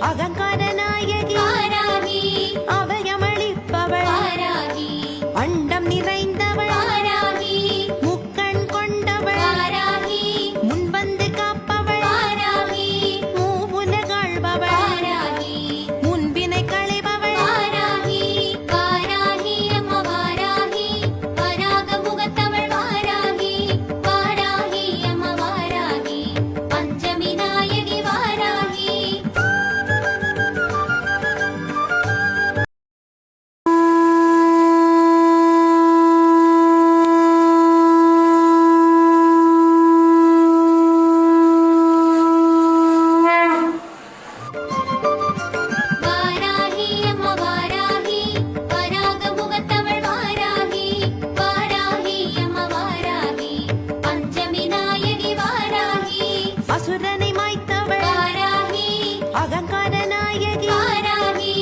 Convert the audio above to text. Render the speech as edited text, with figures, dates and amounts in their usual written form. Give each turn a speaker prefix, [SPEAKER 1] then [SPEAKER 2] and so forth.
[SPEAKER 1] அகங்கார நாயகி
[SPEAKER 2] வாராகி
[SPEAKER 1] அபயமளிப்பவள்
[SPEAKER 2] வாராகி
[SPEAKER 1] அண்டம் நிறைந்தவள்
[SPEAKER 2] வாராகி
[SPEAKER 1] முக்கண் கொண்டவள்
[SPEAKER 2] வாராகி
[SPEAKER 1] முன்வந்து காப்பவள்
[SPEAKER 2] வாராகி
[SPEAKER 1] மூவுலகாள்பவள்
[SPEAKER 2] வாராகி
[SPEAKER 1] முன்பினை களைபவள்
[SPEAKER 2] வாராகி வாராகி அம்மா வாராகி வராக முகத்தவள் வாராகி வாராகி அம்மா வாராகி பஞ்சமி நாயகி வாராகி வாராகி அம்மா வாராகி வராக முகத்தவள் வாராகி வாராகி அம்மா வாராகி பஞ்சமி நாயகி வாராகி
[SPEAKER 1] அசுரனை மாய்த்தவள்
[SPEAKER 2] வாராகி
[SPEAKER 1] அகங்கார நாயகி
[SPEAKER 2] வாராகி